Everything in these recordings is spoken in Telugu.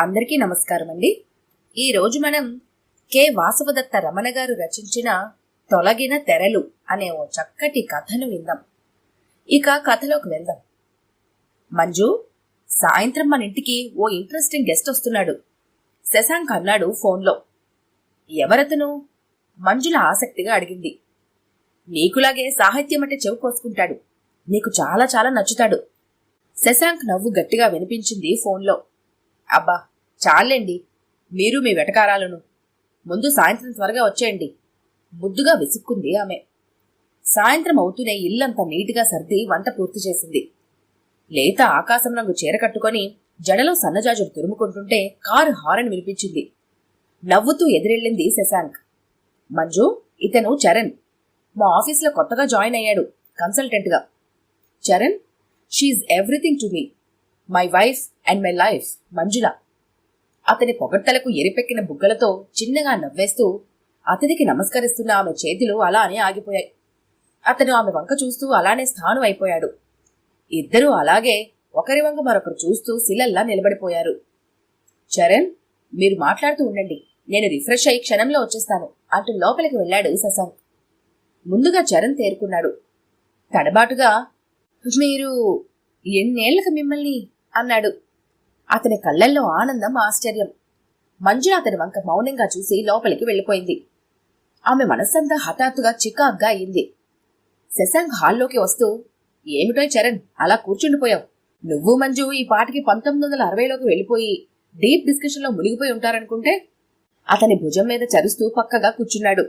అందరికీ నమస్కారం అండి. ఈరోజు మనం కె వాసవదత్త రమణ గారు రచించిన తొలగిన తెరలు అనే ఓ చక్కటి కథను విందాం. ఇక కథలోకి వెళ్దాం. మంజు, సాయంత్రం మన ఇంటికి ఓ ఇంట్రెస్టింగ్ గెస్ట్ వస్తున్నాడు, శశాంక్ అన్నాడు ఫోన్లో. ఎవరతను? మంజుల ఆసక్తిగా అడిగింది. నీకులాగే సాహిత్యం అంటే చెవు కోసుకుంటాడు, నీకు చాలా చాలా నచ్చుతాడు. శశాంక్ నవ్వు గట్టిగా వినిపించింది ఫోన్లో. అబ్బా చాలండి, మీరు మీ వెటకారాలను. ముందు సాయంత్రం త్వరగా వచ్చేయండి, ముద్దుగా విసుక్కుంది ఆమె. సాయంత్రం అవుతూనే ఇల్లంతా నీటిగా సర్ది వంట పూర్తి చేసింది. లేత ఆకాశం రంగు చీర కట్టుకొని జడలో సన్నజాజులు తురుముకుంటుంటే కారు హారన్ వినిపించింది. నవ్వుతూ ఎదురెళ్ళింది శశాంక్. మంజు, ఇతను చరణ్, మా ఆఫీస్లో కొత్తగా జాయిన్ అయ్యాడు కన్సల్టెంట్గా. Charan, she's everything to me, my wife and my life, Manjula. అతని పొగడ్తలకు ఎరిపెక్కిన బుగ్గలతో చిన్నగా నవ్వేస్తూ అతనికి నమస్కరిస్తున్న ఆమె చేతులు అలానే ఆగిపోయాయి. అతను ఆమె వంక చూస్తూ అలానే స్థాను అయిపోయాడు. ఇద్దరూ అలాగే ఒకరి వంక మరొకరు చూస్తూ శిలల్లా నిలబడిపోయారు. చరణ్, మీరు మాట్లాడుతూ ఉండండి, నేను రిఫ్రెష్ అయ్యి క్షణంలో వచ్చేస్తాను అంటూ లోపలికి వెళ్ళాడు శశాంక్. ముందుగా చరణ్ తేరుకున్నాడు. తడబాటుగా, మీరు ఎన్నేళ్లకు మిమ్మల్ని అన్నాడు. అతని కళ్లల్లో ఆనందం, ఆశ్చర్యం. మంజుల అతని వంక మౌనంగా చూసి లోపలికి వెళ్ళిపోయింది. ఆమె మనస్సంతా హఠాత్తుగా చికాగ్గా అయింది. శశాంక్ హాల్లోకి వస్తూ, ఏమిటో చరణ్ అలా కూర్చుండిపోయావు? నువ్వు మంజు ఈ పాటికి 1960లోకి వెళ్ళిపోయి డీప్ డిస్కషన్ లో మునిగిపోయి ఉంటారనుకుంటే. అతని భుజం మీద చరుస్తూ పక్కగా కూర్చున్నాడు.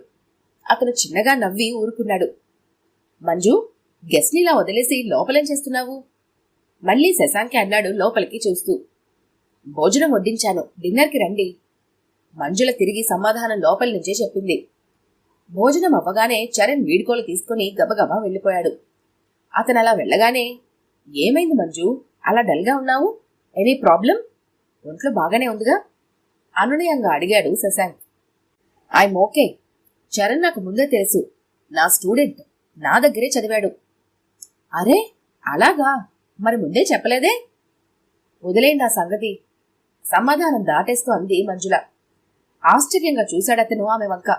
అతను చిన్నగా నవ్వి ఊరుకున్నాడు. మంజు, గెస్ట్ నీలా వదిలేసి లోపలేం చేస్తున్నావు? మళ్లీ శశాంక్ అన్నాడు లోపలికి చూస్తూ. భోజనం వడ్డించాను, డిన్నర్కి రండి. మంజుల తిరిగి సమాధానం లోపలి నుంచే చెప్పింది. భోజనం అవ్వగానే చరణ్ వీడ్కోలు తీసుకుని గబగబా వెళ్ళిపోయాడు. అతను అలా వెళ్ళగానే, ఏమైంది మంజు, అలా డల్గా ఉన్నావు? Any problem? ఒంట్లో బాగానే ఉందిగా? అనునయంగా అడిగాడు శశాంక్. I'm okay. చరణ్ నాకు ముందే తెలుసు, నా స్టూడెంట్, నా దగ్గరే చదివాడు. అరే అలాగా, మరి ముందే చెప్పలేదే? వదిలేండి ఆ సంగతి, సమాధానం దాటేస్తూ అంది మంజుల. ఆశ్చర్యంగా చూశాడతను ఆమె వంక.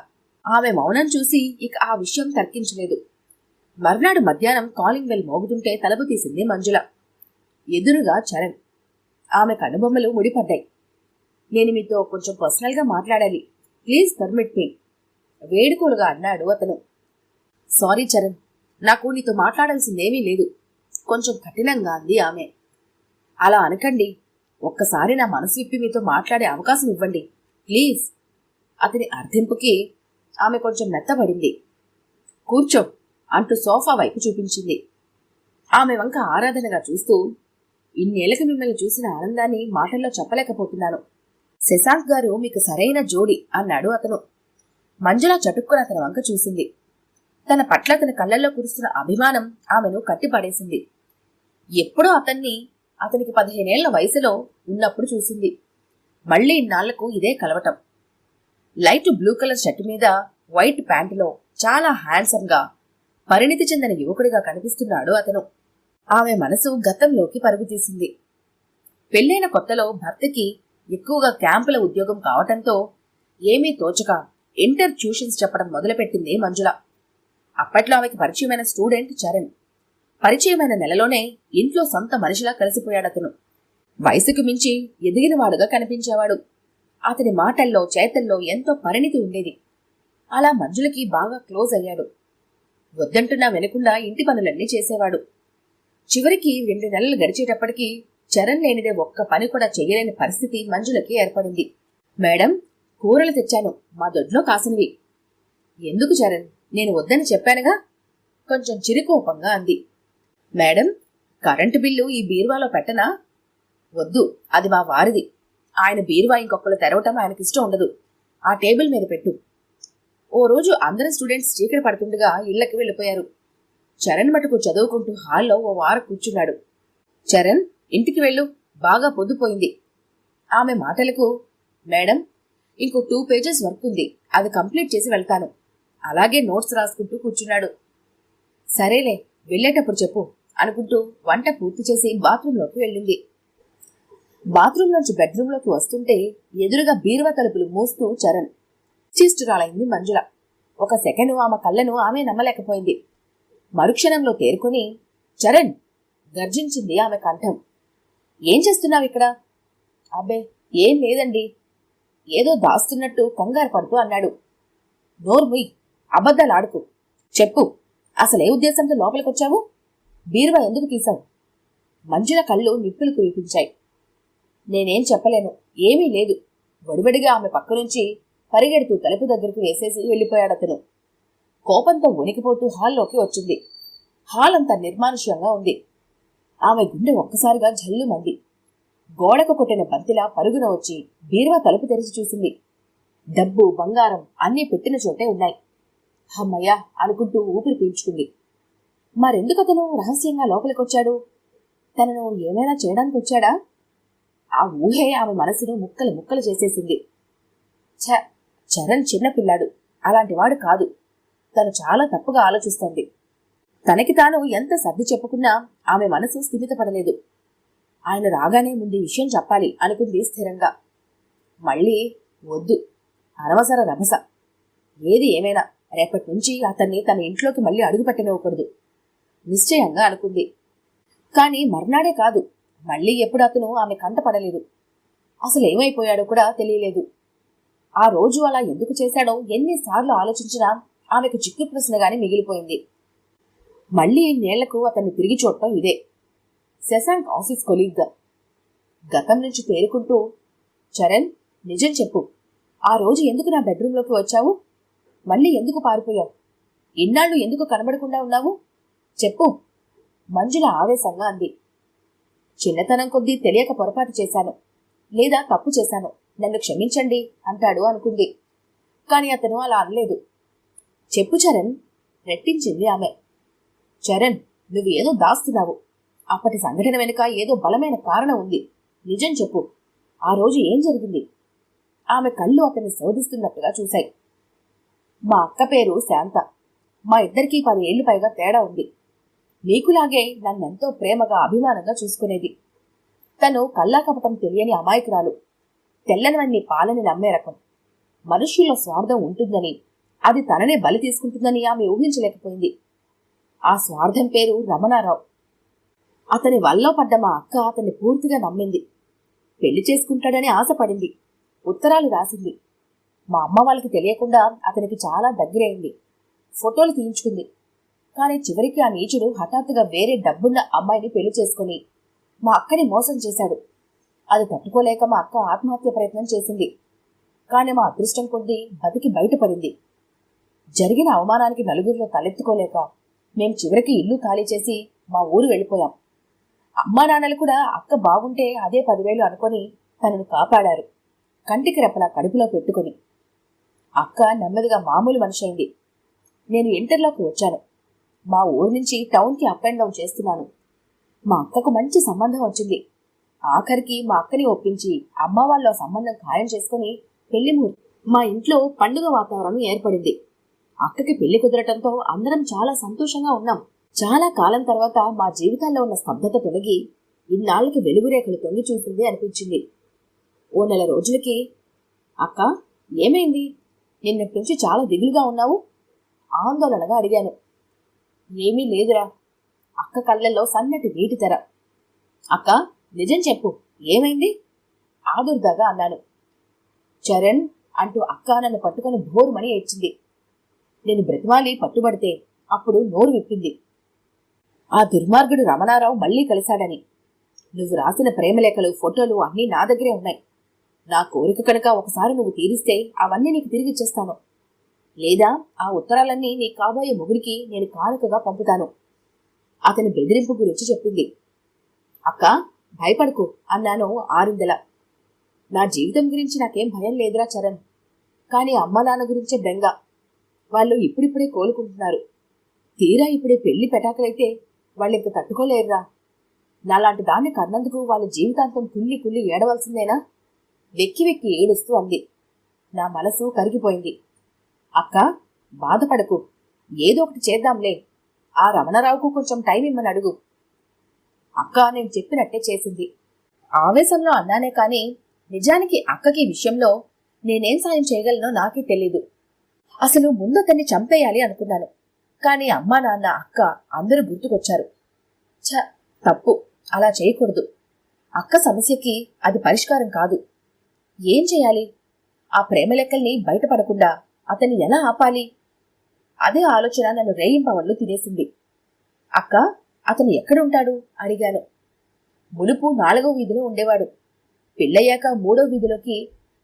ఆమె మౌనం చూసి ఇక ఆ విషయం తర్కించలేదు. మర్నాడు మధ్యాహ్నం కాలింగ్ బెల్ మోగుతుంటే తలుపు తీసింది మంజుల. ఎదురుగా చరణ్. ఆమె కనుబొమ్మలు ముడిపడ్డాయి. నేను మీతో కొంచెం పర్సనల్గా మాట్లాడాలి, ప్లీజ్ పర్మిట్ మీ, వేడుకోలుగా అన్నాడు అతను. సారీ చరణ్, నాకు నీతో మాట్లాడాల్సిందేమీ లేదు, కొంచెం కఠినంగా అంది ఆమె. అలా అనకండి, ఒక్కసారి నా మనసు విప్పి మీతో మాట్లాడే అవకాశం ఇవ్వండి ప్లీజ్. అతని అర్థింపుకి ఆమె కొంచెం మెత్తబడింది. కూర్చో అంటూ సోఫా వైపు చూపించింది. ఆమె వంక ఆరాధనగా చూస్తూ, ఇన్నేళ్లకు మిమ్మల్ని చూసిన ఆనందాన్ని మాటల్లో చెప్పలేకపోతున్నాను. శశాంక్ గారు మీకు సరైన జోడి అన్నాడు అతను. మంజుల చటుక్కున అతని వంక చూసింది. తన పట్ల అతని కళ్ళల్లో కురుస్తున్న అభిమానం ఆమెను కట్టిపడేసింది. ఎప్పుడో అతనికి 15 ఏళ్ల వయసులో ఉన్నప్పుడు చూసింది. మళ్లీ ఇన్నాళ్లకు ఇదే కలవటం. లైట్ బ్లూ కలర్ షర్టు మీద వైట్ ప్యాంటులో చాలా హ్యాండ్సమ్ గా పరిణితి చెందిన యువకుడిగా కనిపిస్తున్నాడు అతను. ఆమె మనసు గతంలోకి పరుగు తీసింది. పెళ్లైన కొత్తలో భర్తకి ఎక్కువగా క్యాంపుల ఉద్యోగం కావటంతో ఏమీ తోచక ఇంటర్ ట్యూషన్స్ చెప్పడం మొదలుపెట్టింది మంజుల. అప్పట్లో ఆమెకి పరిచయమైన స్టూడెంట్ చరణ్. పరిచయమైన నెలలోనే ఇంట్లో సొంత మనిషిలా కలిసిపోయాడతను. వయసుకు మించి ఎదిగినవాడుగా కనిపించేవాడు. అతని మాటల్లో చేతల్లో ఎంతో పరిణితి ఉండేది. అలా మంజులకి బాగా క్లోజ్ అయ్యాడు. వద్దంటున్నా వినకుండా ఇంటి పనులన్నీ చేసేవాడు. చివరికి 2 నెలలు గడిచేటప్పటికీ చరణ్ లేనిదే ఒక్క పని కూడా చెయ్యలేని పరిస్థితి మంజులకి ఏర్పడింది. మేడం, కూరలు తెచ్చాను, మా దొడ్లో కాసినవి. ఎందుకు చరణ్, నేను వద్దని చెప్పానుగా, కొంచెం చిరుకోపంగా అంది. మేడం, కరెంటు బిల్లు ఈ బీరువాలో పెట్టనా? వద్దు, అది మా వారిది. ఆయన బీరువా ఇంకొకరు తెరవటం ఆయనకిష్టం ఉండదు, ఆ టేబుల్ మీద పెట్టు. ఓ రోజు అందరు స్టూడెంట్స్ చీకటి పడుతుండగా ఇళ్లకి వెళ్ళిపోయారు. చరణ్ మటుకు చదువుకుంటూ హాల్లో ఓ వారం కూర్చున్నాడు. చరణ్, ఇంటికి వెళ్ళు, బాగా పొద్దుపోయింది. ఆమె మాటలకు, మేడం, ఇంకో 2 పేజెస్ వర్క్ ఉంది, అది కంప్లీట్ చేసి వెళ్తాను. అలాగే నోట్స్ రాసుకుంటూ కూర్చున్నాడు. సరేలే, వెళ్ళేటప్పుడు చెప్పు అనుకుంటూ వంట పూర్తి చేసి బాత్రూంలోకి వెళ్ళింది. బాత్రూంలోంచి బెడ్రూంలోకి వస్తుంటే ఎదురుగా బీరువా తలుపులు మూస్తూ చరణ్. చీస్టురాలైంది మంజుల. ఒక సెకండు ఆమె కళ్ళను ఆమె నమ్మలేకపోయింది. మరుక్షణంలో తేరుకొని చరణ్ గర్జించింది ఆమె కంఠం. ఏం చేస్తున్నావిక్కడ? అబ్బే ఏం లేదండి, ఏదో దాస్తున్నట్టు కంగారు పడుతూ అన్నాడు. నోర్ముయ్, అబద్ధాలాడుకు. చెప్పు, అసలే ఉద్దేశంతో లోపలికొచ్చావు? బీరువా ఎందుకు తీశావు? మంజుల కళ్ళు నిప్పులు కురిపించాయి. నేనేం చెప్పలేను, ఏమీ లేదు. వడివడిగా ఆమె పక్క నుంచి పరిగెడుతూ తలుపు దగ్గరికి వేసేసి వెళ్ళిపోయాడతను. కోపంతో వణికిపోతూ హాల్లోకి వచ్చింది. హాల్ అంతా నిర్మానుష్యంగా ఉంది. ఆమె గుండె ఒక్కసారిగా జల్లుమంది. గోడకు కొట్టిన బంతిలా పరుగున వచ్చి బీరువా తలుపు తెరిచి చూసింది. డబ్బు, బంగారం అన్నీ పెట్టిన చోటే ఉన్నాయి. అమ్మయ్యా అనుకుంటూ ఊపిరి పీల్చుకుంది. మరెందుకతను రహస్యంగా లోపలికొచ్చాడు? తనను ఏమైనా చేయడానికి వచ్చాడా? ఆ ఊహే ఆమె మనసును ముక్కలు ముక్కలు చేసేసింది. చరణ్ చిన్నపిల్లాడు, అలాంటివాడు కాదు. తను చాలా తప్పుగా ఆలోచిస్తోంది. తనకి తాను ఎంత సర్ది చెప్పుకున్నా ఆమె మనసు స్థిమితపడలేదు. ఆయన రాగానే ముందు విషయం చెప్పాలి అనుకుంది స్థిరంగా. మళ్ళీ వద్దు, అనవసర రభస. ఏది ఏమైనా రేపటి నుంచి అతన్ని తన ఇంట్లోకి మళ్ళీ అడుగుపెట్టనివ్వకూడదు నిశ్చయంగా అనుకుంది. కాని మర్నాడే కాదు, మళ్ళీ ఎప్పుడు అతను ఆమె కంటపడలేదు. అసలేమైపోయాడో కూడా తెలియలేదు. ఆ రోజు అలా ఎందుకు చేశాడో ఎన్నిసార్లు ఆలోచించినా ఆమెకు చిక్కు ప్రశ్నగానే మిగిలిపోయింది. మళ్లీ ఇన్నేళ్లకు అతన్ని తిరిగి చూడటం ఇదే. శశాంక్ ఆఫీస్ కొలీగ్గా. గతం నుంచి తేరుకుంటూ, చరణ్ నిజం చెప్పు, ఆ రోజు ఎందుకు నా బెడ్రూంలోకి వచ్చావు? మళ్ళీ ఎందుకు పారిపోయావు? ఇన్నాళ్ళు ఎందుకు కనబడకుండా ఉన్నావు? చెప్పు, మంజుల ఆవేశంగా అంది. చిన్నతనం కొద్దీ తెలియక పొరపాటు చేశాను, లేదా తప్పు చేశాను, నన్ను క్షమించండి అంటాడు అనుకుంది. కాని అతను అలా అనలేదు. చెప్పు చరణ్, రెట్టించింది ఆమె. చరణ్, నువ్వు ఏదో దాస్తున్నావు. అప్పటి సంఘటన వెనుక ఏదో బలమైన కారణం ఉంది. నిజం చెప్పు, ఆ రోజు ఏం జరిగింది? ఆమె కళ్ళు అతన్ని శోధిస్తున్నట్టుగా చూశాయి. మా అక్క పేరు శాంత. మా ఇద్దరికీ 10 ఏళ్లు పైగా తేడా ఉంది. నీకులాగే నన్నెంతో ప్రేమగా, అభిమానంగా చూసుకునేది. తను కల్లాకపటం తెలియని అమాయకురాలు. తెల్లనివన్నీ పాలని నమ్మే రకం. మనుష్యుల స్వార్థం ఉంటుందని, అది తననే బలి తీసుకుంటుందని ఆమె ఊహించలేకపోయింది. ఆ స్వార్థం పేరు రమణారావు. అతని వల్ల పడ్డ మా అక్క అతన్ని పూర్తిగా నమ్మింది. పెళ్లి చేసుకుంటాడని ఆశపడింది. ఉత్తరాలు రాసింది. మా అమ్మ వాళ్ళకి తెలియకుండా అతనికి చాలా దగ్గరైంది. ఫోటోలు తీయించుకుంది. కానీ చివరికి ఆ నీచుడు హఠాత్తుగా వేరే డబ్బున్న అమ్మాయిని పెళ్లి చేసుకుని మా అక్కని మోసం చేశాడు. అది తట్టుకోలేక మా అక్క ఆత్మహత్య ప్రయత్నం చేసింది. కాని మా అదృష్టం కొద్దీ బతికి బయటపడింది. జరిగిన అవమానానికి నలుగురిలో తలెత్తుకోలేక మేం చివరికి ఇల్లు ఖాళీ చేసి మా ఊరు వెళ్ళిపోయాం. అమ్మా నాన్నలు కూడా అక్క బాగుంటే అదే 10,000 అనుకొని తనను కాపాడారు, కంటికి రెప్పలా కడుపులో పెట్టుకుని. అక్క నెమ్మదిగా మామూలు మనిషి అయింది. నేను ఇంటర్లోకి వచ్చాను. మా ఊరు నుంచి టౌన్కి అప్ అండ్ డౌన్ చేస్తున్నాను. మా అక్కకు మంచి సంబంధం వచ్చింది. ఆఖరికి మా అక్కని ఒప్పించి అమ్మ వాళ్ళ సంబంధం ఖాయం చేసుకుని పెళ్లి మా ఇంట్లో పండుగ వాతావరణం ఏర్పడింది. అక్కకి పెళ్లి కుదరటంతో అందరం చాలా సంతోషంగా ఉన్నాం. చాలా కాలం తర్వాత మా జీవితాల్లో ఉన్న స్తబ్దత తొలగి ఇన్నాళ్లకి వెలుగురేఖలు తొంగి చూసింది అనిపించింది. ఓ నెల రోజులకి, అక్క ఏమైంది? నిన్నటి నుంచి చాలా దిగులుగా ఉన్నావు ఆందోళనగా అడిగాను. ఏమీ లేదురా. అక్క కళ్ళల్లో సన్నటి నీటి తెర. అక్క నిజం చెప్పు, ఏమైంది? ఆదుర్దాగా అన్నాను. చరణ్ అంటూ అక్క నన్ను పట్టుకుని భోరుమని ఏడ్చింది. నేను బ్రతిమాలి పట్టుబడితే అప్పుడు నోరు విప్పింది. ఆ దుర్మార్గుడు రమణారావు మళ్లీ కలిశాడని. నువ్వు రాసిన ప్రేమలేఖలు, ఫోటోలు అన్నీ నా దగ్గరే ఉన్నాయి. నా కోరిక కనుక ఒకసారి నువ్వు తీరిస్తే అవన్నీ నీకు తిరిగిచ్చేస్తాను. లేదా ఆ ఉత్తరాలన్నీ నీ కాబోయే మొగుడికి నేను కానుకగా పంపుతాను. అతని బెదిరింపు గురించి చెప్పింది. అక్క భయపడకు అన్నాను ఆరిందెల. నా జీవితం గురించి నాకేం భయం లేదురా చరణ్. కాని అమ్మ నాన్న గురించే బెంగ. వాళ్ళు ఇప్పుడిప్పుడే కోలుకుంటున్నారు. తీరా ఇప్పుడే పెళ్లి పెటాకులైతే వాళ్ళింక తట్టుకోలేరురా. నాలాంటి దాన్ని కన్నందుకు వాళ్ళ జీవితాంతం కుల్లి కుల్లి ఏడవలసిందేనా? వెక్కి వెక్కి ఏడుస్తూ అంది. నా మనసు కరిగిపోయింది. అక్క బాధపడకు, ఏదో ఒకటి చేద్దాంలే. ఆ రమణరావుకు కొంచెం టైం ఇమ్మని అడుగు. అక్క నేను చెప్పినట్టే చేసింది. ఆవేశంలో అన్నానే కాని నిజానికి అక్కకి విషయంలో నేనేం సాయం చేయగలనో నాకే తెలీదు. అసలు ముందు అతన్ని చంపేయాలి అనుకున్నాను. కాని అమ్మా, నాన్న, అక్క అందరూ గుర్తుకొచ్చారు. తప్పు, అలా చేయకూడదు. అక్క సమస్యకి అది పరిష్కారం కాదు. ఏం చేయాలి? ఆ ప్రేమ లెక్కల్ని బయటపడకుండా అతన్ని ఎలా ఆపాలి? అదే ఆలోచన నన్ను రేయింపవళ్ళు తినేసింది. అక్క, అతను ఎక్కడుంటాడు అడిగాను. మునుపు 4వ వీధిలో ఉండేవాడు. పెళ్ళయ్యాక 3వ వీధిలోకి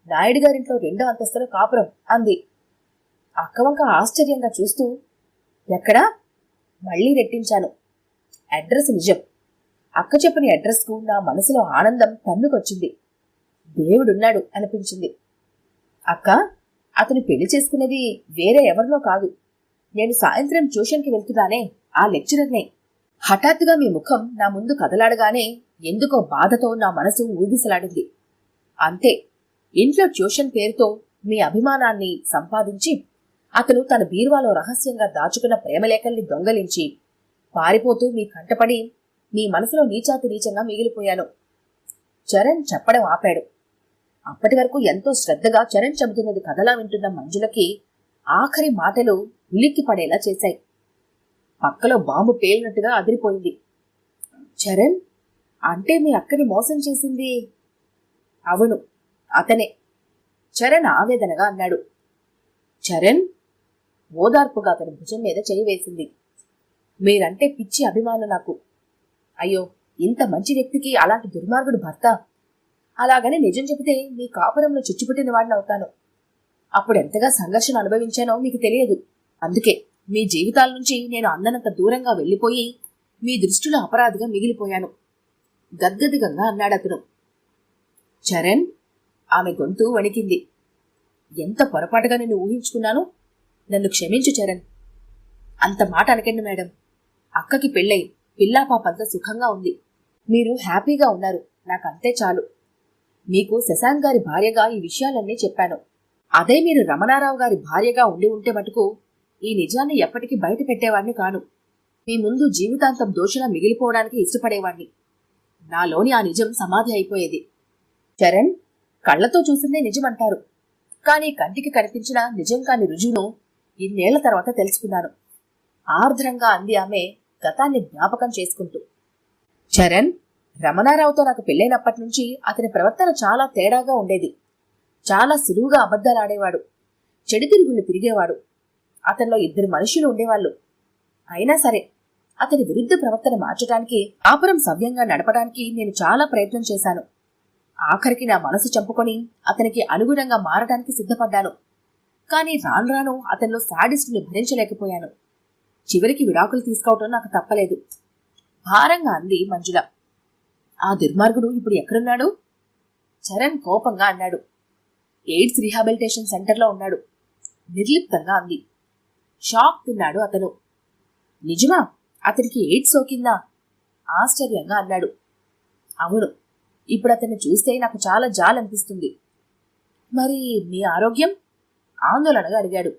నాయుడు గారింట్లో 2వ అంతస్తులో కాపురం అంది. అక్క వంక ఆశ్చర్యంగా చూస్తూ, ఎక్కడా? మళ్లీ రెట్టించాను. అడ్రస్ నిజం. అక్క చెప్పిన అడ్రస్కు నా మనసులో ఆనందం తన్నుకొచ్చింది. దేవుడున్నాడు అనిపించింది. అక్క, అతను పెళ్లి చేసుకున్నది వేరే ఎవరినో కాదు. నేను సాయంత్రం ట్యూషన్కి వెళ్తున్నానే, ఆ లెక్చరర్నే. హఠాత్తుగా మీ ముఖం నా ముందు కదలాడగానే ఎందుకో బాధతో నా మనసు ఊగిసలాడింది. అంతే, ఇంట్లో ట్యూషన్ పేరుతో మీ అభిమానాన్ని సంపాదించి అతను తన బీరువాలో రహస్యంగా దాచుకున్న ప్రేమలేఖల్ని దొంగలించి పారిపోతూ మీ కంటపడి మీ మనసులో నీచాతి నీచంగా మిగిలిపోయాను. చరణ్ చెప్పడం ఆపాడు. అప్పటి వరకు ఎంతో శ్రద్ధగా చరణ్ చెబుతున్నది కథలా వింటున్న మంజులకి ఆఖరి మాటలు ఉలిక్కి పడేలా చేశాయి. పక్కలో బాంబు పేలినట్టుగా అదిరిపోయింది. చరణ్ అంటే మీ అక్కని మోసం చేసింది? అవును, అతనే. చరణ్ ఆవేదనగా అన్నాడు. చరణ్ ఓదార్పుగా అతని భుజం మీద చేయి వేసింది. మీరంటే పిచ్చి అభిమానం నాకు. అయ్యో, ఇంత మంచి వ్యక్తికి అలాంటి దుర్మార్గుడు భర్త. అలాగని నిజం చెబితే మీ కాపురంలో చుచ్చుపుట్టిన వాడినవుతాను. అప్పుడు ఎంతగా సంఘర్షణ అనుభవించానో మీకు తెలియదు. అందుకే మీ జీవితాల నుంచి నేను అందనంత దూరంగా వెళ్లిపోయి మీ దృష్టిలో అపరాధిగా మిగిలిపోయాను. గద్గదిగంగా అన్నాడతను. చరణ్, ఆమె గొంతు వణికింది. ఎంత పొరపాటుగా నిన్ను ఊహించుకున్నాను. నన్ను క్షమించు చరణ్. అంత మాట అనకండి మేడం. అక్కకి పెళ్ళై పిల్లా పాపంతా సుఖంగా ఉంది. మీరు హ్యాపీగా ఉన్నారు, నాకంతే చాలు. మీకు శశాంక్ గారి భార్యగా ఈ విషయాలన్నీ చెప్పాను. అదే మీరు రమణారావు గారి భార్యగా ఉండి ఉంటే మటుకు ఈ నిజాన్ని ఎప్పటికీ బయట పెట్టేవాణ్ణి కాను. మీ ముందు జీవితాంతం దోషిలా మిగిలిపోవడానికి ఇష్టపడేవాణ్ణి. నాలోని ఆ నిజం సమాధి అయిపోయేది. చరణ్, కళ్లతో చూసిందే నిజమంటారు. కానీ కంటికి కనిపించిన నిజం కాని రుజువును ఇన్నేళ్ల తర్వాత తెలుసుకున్నాను. ఆర్ద్రంగా అంది ఆమె గతాన్ని జ్ఞాపకం చేసుకుంటూ. చరణ్, రమణారావుతో నాకు పెళ్ళైనప్పటి నుంచి అతని ప్రవర్తన చాలా తేడాగా ఉండేది. చాలా సులువుగా అబద్ధాలాడేవాడు. చెడు తిరుగుళ్ళు తిరిగేవాడు. అతనిలో 2 మనుషులు ఉండేవాళ్లు. అయినా సరే అతని విరుద్ధ ప్రవర్తన మార్చడానికి, కాపురం సవ్యంగా నడపడానికి నేను చాలా ప్రయత్నం చేశాను. ఆఖరికి నా మనసు చంపుకొని అతనికి అనుగుణంగా మారడానికి సిద్ధపడ్డాను. కానీ రాను రాను అతనిలో శాడిస్టుని భరించలేకపోయాను. చివరికి విడాకులు తీసుకోవటం నాకు తప్పలేదు. భారంగా అంది మంజుల. ఆ దుర్మార్గుడు ఇప్పుడు ఎక్కడున్నాడు? చరణ్ కోపంగా అన్నాడు. ఎయిడ్స్ రీహాబిలిటేషన్ సెంటర్లో ఉన్నాడు. నిర్లిప్తంగా అంది. షాక్ తిన్నాడు అతను. నిజమా? అతనికి ఎయిడ్స్ సోకిందా? ఆశ్చర్యంగా అన్నాడు. అవును. ఇప్పుడు అతన్ని చూస్తే నాకు చాలా జాలనిపిస్తుంది. మరి మీ ఆరోగ్యం? ఆందోళనగా అడిగాడు.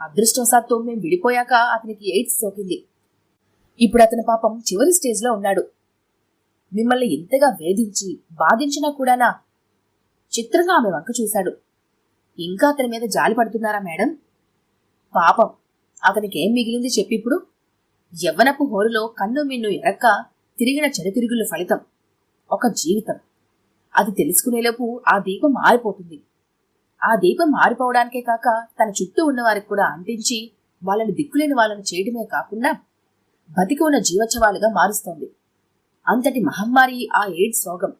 అదృష్టవశాత్తు మేం విడిపోయాక అతనికి ఎయిడ్స్ సోకింది. ఇప్పుడు అతని పాపం చివరి స్టేజ్లో ఉన్నాడు. మిమ్మల్ని ఇంతగా వేధించి బాధించినా కూడానా? చిత్రంగా ఆమె వంక చూశాడు. ఇంకా అతని మీద జాలి పడుతున్నారా మేడం? పాపం, అతనికేం మిగిలింది చెప్పిప్పుడు? యవ్వనపు హోరులో కన్ను మిన్ను ఎరక్క తిరిగిన చెడుతిరుగుల ఫలితం ఒక జీవితం. అది తెలుసుకునేలోపు ఆ దీపం మారిపోతుంది. ఆ దీపం మారిపోవడానికే కాక తన చుట్టూ ఉన్నవారికి కూడా అంటించి వాళ్ళని దిక్కులేని వాళ్ళని చేయడమే కాకుండా బతికి ఉన్న జీవోత్సవాలుగా మారుస్తోంది. అంతటి మహమ్మారి ఆ ఎయిడ్స్ రోగం.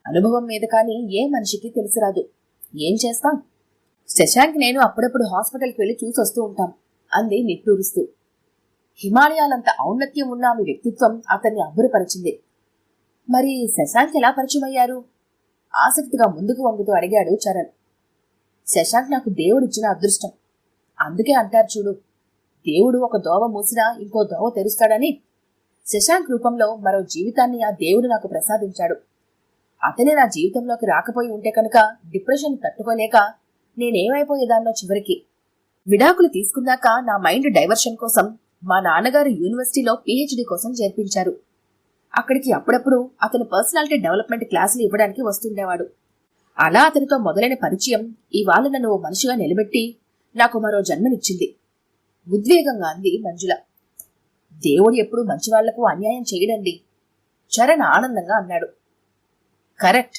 అనుభవం మీద కానీ ఏ మనిషికి తెలిసిరాదు. ఏం చేస్తాం? శశాంక్ నేను అప్పుడప్పుడు హాస్పిటల్కి వెళ్లి చూసొస్తూ ఉంటాం అంది నిట్టూరుస్తూ. హిమాలయాలంత ఔన్నత్యం ఉన్న ఆమె వ్యక్తిత్వం అతన్ని అబ్బురపరిచింది. మరి శశాంక్ ఎలా పరిచయమయ్యారు? ఆసక్తిగా ముందుకు వంగుతూ అడిగాడు చరణ్. శశాంక్ నాకు దేవుడిచ్చిన అదృష్టం. అందుకే అంటారు చూడు, దేవుడు ఒక దోవ మూసినా ఇంకో దోవ తెరుస్తాడని. శశాంక్ రూపంలో మరో జీవితాన్ని ఆ దేవుడు నాకు ప్రసాదించాడు. అతనే నా జీవితంలోకి రాకపోయి ఉంటే కనుక డిప్రెషన్ తట్టుకోలేక నేనేమైపోయేదాన్నో చివరికి. విడాకులు తీసుకున్నాక నా మైండ్ డైవర్షన్ కోసం మా నాన్నగారు యూనివర్సిటీలో PhD కోసం చేర్పించారు. అక్కడికి అప్పుడప్పుడు అతను పర్సనాలిటీ డెవలప్మెంట్ క్లాసులు ఇవ్వడానికి వస్తుండేవాడు. అలా అతనితో మొదలైన పరిచయం ఇవాళ నన్ను ఓ మనిషిగా నిలబెట్టి నాకు మరో జన్మనిచ్చింది. ఉద్వేగంగా అంది మంజుల. దేవుడు ఎప్పుడు మంచివాళ్లకు అన్యాయం చేయడండి, చరణ్ ఆనందంగా అన్నాడు. కరెక్ట్.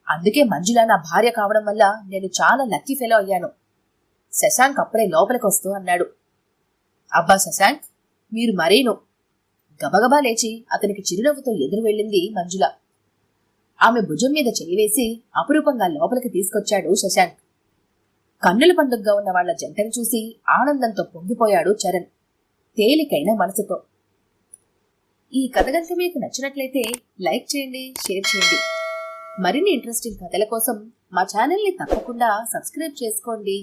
అందుకే మంజుల నా భార్య కావడం వల్ల నేను చాలా లక్కీ ఫెలో అయ్యాను. శశాంక్ అప్పుడే లోపలికి వస్తూ అన్నాడు. అబ్బా శశాంక్, మీరు మరేను. గబగబా లేచి అతనికి చిరునవ్వుతో ఎదురు వెళ్ళింది మంజుల. ఆమె భుజం మీద చేయివేసి అపురూపంగా లోపలికి తీసుకొచ్చాడు శశాంక్. కన్నుల పండుగగా ఉన్న వాళ్ల జంటను చూసి ఆనందంతో పొంగిపోయాడు చరణ్ తేలికైన మనసుతో. ఈ కథ గనుక మీకు నచ్చినట్లయితే లైక్ చేయండి, షేర్ చేయండి. మరిన్ని ఇంట్రెస్టింగ్ కథల కోసం మా ఛానల్ని తప్పకుండా సబ్స్క్రైబ్ చేసుకోండి.